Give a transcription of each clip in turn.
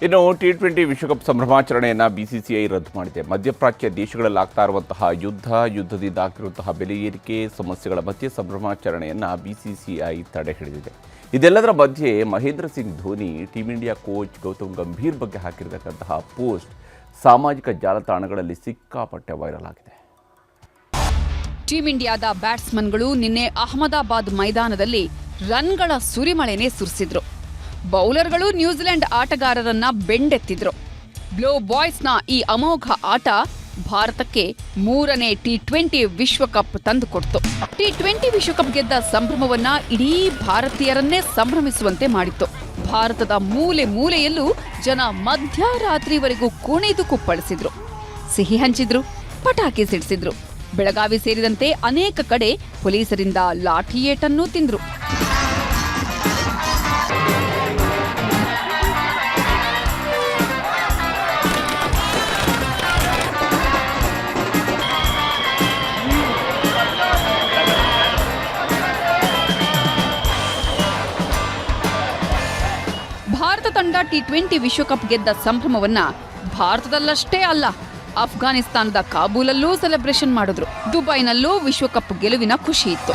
ಇನ್ನು T20 ವಿಶ್ವಕಪ್ ಸಂಭ್ರಮಾಚರಣೆಯನ್ನು BCCI ರದ್ದು ಮಾಡಿದೆ. ಮಧ್ಯಪ್ರಾಚ್ಯ ದೇಶಗಳಲ್ಲಿ ಆಗ್ತಾ ಇರುವಂತಹ ಯುದ್ಧದಿಂದ ಆಗಿರುವಂತಹ ಬೆಲೆ ಏರಿಕೆ ಸಮಸ್ಯೆಗಳ ಮಧ್ಯೆ ಸಂಭ್ರಮಾಚರಣೆಯನ್ನು BCCI ತಡೆ ಹಿಡಿದಿದೆ. ಇದೆಲ್ಲದರ ಮಧ್ಯೆ Mahendra Singh Dhoni team India coach Gautam Gambhir ಬಗ್ಗೆ ಹಾಕಿರತಕ್ಕಂತಹ ಪೋಸ್ಟ್ ಸಾಮಾಜಿಕ ಜಾಲತಾಣಗಳಲ್ಲಿ ಸಿಕ್ಕಾಪಟ್ಟೆ ವೈರಲ್ ಆಗಿದೆ. ಟೀಮ್ ಇಂಡಿಯಾದ ಬ್ಯಾಟ್ಸ್ಮನ್ಗಳು ನಿನ್ನೆ ಅಹಮದಾಬಾದ್ ಮೈದಾನದಲ್ಲಿ ರನ್ಗಳ ಸುರಿಮಳೆನೇ ಸುರಿಸಿದ್ರು. ಬೌಲರ್ಗಳು ನ್ಯೂಜಿಲೆಂಡ್ ಆಟಗಾರರನ್ನ ಬೆಂಡೆತ್ತಿದ್ರು. ಬ್ಲೋ ಬಾಯ್ಸ್ನ ಈ ಅಮೋಘ ಆಟ ಭಾರತಕ್ಕೆ 3ನೇ T20 ವಿಶ್ವಕಪ್ ತಂದುಕೊಡ್ತು. T20 ವಿಶ್ವಕಪ್ ಗೆದ್ದ ಸಂಭ್ರಮವನ್ನ ಇಡೀ ಭಾರತೀಯರನ್ನೇ ಸಂಭ್ರಮಿಸುವಂತೆ ಮಾಡಿತ್ತು. ಭಾರತದ ಮೂಲೆ ಮೂಲೆಯಲ್ಲೂ ಜನ ಮಧ್ಯರಾತ್ರಿವರೆಗೂ ಕುಣಿದು ಕುಪ್ಪಳಿಸಿದ್ರು, ಸಿಹಿ ಹಂಚಿದ್ರು, ಪಟಾಕಿ ಸಿಡಿಸಿದ್ರು. ಬೆಳಗಾವಿ ಸೇರಿದಂತೆ ಅನೇಕ ಕಡೆ ಪೊಲೀಸರಿಂದ ಲಾಠಿ ಏಟನ್ನೂ ತಿಂದ್ರು. ಭಾರತ ತಂಡ T20 ವಿಶ್ವಕಪ್ ಗೆದ್ದ ಸಂಭ್ರಮವನ್ನ ಭಾರತದಲ್ಲಷ್ಟೇ ಅಲ್ಲ, ಅಫ್ಘಾನಿಸ್ತಾನದ ಕಾಬೂಲಲ್ಲೂ ಸೆಲೆಬ್ರೇಷನ್ ಮಾಡಿದ್ರು. ದುಬೈನಲ್ಲೂ ವಿಶ್ವಕಪ್ ಗೆಲುವಿನ ಖುಷಿ ಇತ್ತು.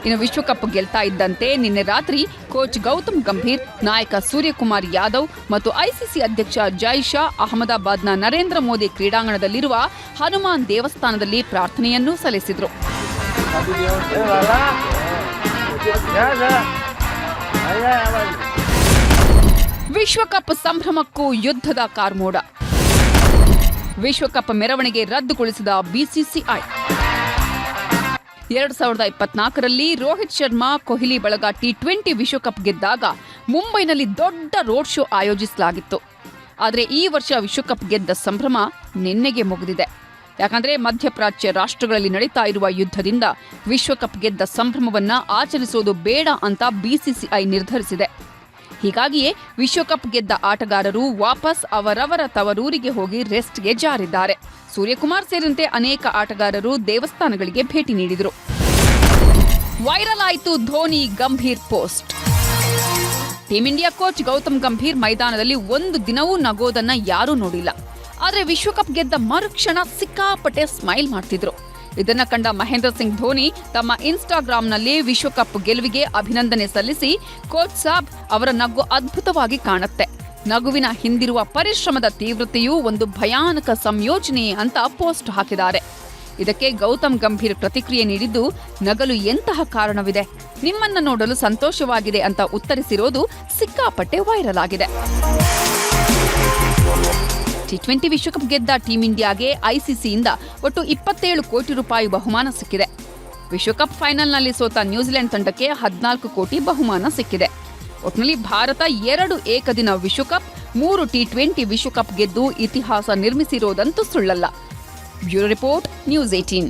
ಇನ್ನು ವಿಶ್ವಕಪ್ ಗೆಲ್ತಾ ಇದ್ದಂತೆ ನಿನ್ನೆ ರಾತ್ರಿ ಕೋಚ್ ಗೌತಮ್ ಗಂಭೀರ್, ನಾಯಕ ಸೂರ್ಯಕುಮಾರ್ ಯಾದವ್ ಮತ್ತು ICC ಅಧ್ಯಕ್ಷ ಜೈ ಶಾ ಅಹಮದಾಬಾದ್ನ ನರೇಂದ್ರ ಮೋದಿ ಕ್ರೀಡಾಂಗಣದಲ್ಲಿರುವ ಹನುಮಾನ್ ದೇವಸ್ಥಾನದಲ್ಲಿ ಪ್ರಾರ್ಥನೆಯನ್ನೂ ಸಲ್ಲಿಸಿದ್ರು. ವಿಶ್ವಕಪ್ ಸಂಭ್ರಮಕ್ಕೂ ಯುದ್ಧದ ಕಾರ್ಮೋಡ. ವಿಶ್ವಕಪ್ ಮೆರವಣಿಗೆ ರದ್ದುಗೊಳಿಸಿದ BCCI. 2024ರಲ್ಲಿ ರೋಹಿತ್ ಶರ್ಮಾ, ಕೊಹ್ಲಿ ಬಳಗ T20 ವಿಶ್ವಕಪ್ ಗೆದ್ದಾಗ ಮುಂಬೈನಲ್ಲಿ ದೊಡ್ಡ ರೋಡ್ ಶೋ ಆಯೋಜಿಸಲಾಗಿತ್ತು. ಆದರೆ ಈ ವರ್ಷ ವಿಶ್ವಕಪ್ ಗೆದ್ದ ಸಂಭ್ರಮ ನಿನ್ನೆಗೆ ಮುಗಿದಿದೆ. ಯಾಕಂದ್ರೆ ಮಧ್ಯಪ್ರಾಚ್ಯ ರಾಷ್ಟ್ರಗಳಲ್ಲಿ ನಡೀತಾ ಇರುವ ಯುದ್ಧದಿಂದ ವಿಶ್ವಕಪ್ ಗೆದ್ದ ಸಂಭ್ರಮವನ್ನ ಆಚರಿಸೋದು ಬೇಡ ಅಂತ BCCI ನಿರ್ಧರಿಸಿದೆ. ಹೀಗಾಗಿಯೇ ವಿಶ್ವಕಪ್ ಗೆದ್ದ ಆಟಗಾರರು ವಾಪಸ್ ಅವರವರ ತವರೂರಿಗೆ ಹೋಗಿ ರೆಸ್ಟ್ಗೆ ಜಾರಿದ್ದಾರೆ. ಸೂರ್ಯಕುಮಾರ್ ಸೇರಿದಂತೆ ಅನೇಕ ಆಟಗಾರರು ದೇವಸ್ಥಾನಗಳಿಗೆ ಭೇಟಿ ನೀಡಿದರು. ವೈರಲ್ ಆಯಿತು Dhoni Gambhir post. Team India coach Gautam Gambhir ಮೈದಾನದಲ್ಲಿ ಒಂದು ದಿನವೂ ನಗೋದನ್ನ ಯಾರೂ ನೋಡಿಲ್ಲ. ಆದರೆ ವಿಶ್ವಕಪ್ ಗೆದ್ದ ಮರುಕ್ಷಣ ಸಿಕ್ಕಾಪಟ್ಟೆ ಸ್ಮೈಲ್ ಮಾಡ್ತಿದ್ರು. ಇದನ್ನ ಕಂಡ ಮಹೇಂದ್ರ ಸಿಂಗ್ ಧೋನಿ ತಮ್ಮ ಇನ್ಸ್ಟಾಗ್ರಾಂನಲ್ಲಿ ವಿಶ್ವಕಪ್ ಗೆಲುವಿಗೆ ಅಭಿನಂದನೆ ಸಲ್ಲಿಸಿ, ಕೋಚ್ ಸಾಬ್, ಅವರ ನಗು ಅದ್ಭುತವಾಗಿ ಕಾಣುತ್ತೆ. ನಗುವಿನ ಹಿಂದಿರುವ ಪರಿಶ್ರಮದ ತೀವ್ರತೆಯೂ ಒಂದು ಭಯಾನಕ ಸಂಯೋಜನೆ ಅಂತ ಪೋಸ್ಟ್ ಹಾಕಿದ್ದಾರೆ. ಇದಕ್ಕೆ ಗೌತಮ್ ಗಂಭೀರ್ ಪ್ರತಿಕ್ರಿಯೆ ನೀಡಿದ್ದು, ನಗಲು ಎಂತಹ ಕಾರಣವಿದೆ, ನಿಮ್ಮನ್ನ ನೋಡಲು ಸಂತೋಷವಾಗಿದೆ ಅಂತ ಉತ್ತರಿಸಿರೋದು ಸಿಕ್ಕಾಪಟ್ಟೆ ವೈರಲ್ ಆಗಿದೆ. T20 ವಿಶ್ವಕಪ್ ಗೆದ್ದ ಟೀಮ್ ಇಂಡಿಯಾಗೆ ICCಯಿಂದ ಒಟ್ಟು 27 ಕೋಟಿ ರೂಪಾಯಿ ಬಹುಮಾನ ಸಿಕ್ಕಿದೆ. ವಿಶ್ವಕಪ್ ಫೈನಲ್ನಲ್ಲಿ ಸೋತ ನ್ಯೂಜಿಲೆಂಡ್ ತಂಡಕ್ಕೆ 14 ಕೋಟಿ ಬಹುಮಾನ ಸಿಕ್ಕಿದೆ. ಒಟ್ಟಿನಲ್ಲಿ ಭಾರತ 2 ಏಕದಿನ ವಿಶ್ವಕಪ್, 3 T20 ವಿಶ್ವಕಪ್ ಗೆದ್ದು ಇತಿಹಾಸ ನಿರ್ಮಿಸಿರೋದಂತೂ ಸುಳ್ಳಲ್ಲ. Bureau report, news 18.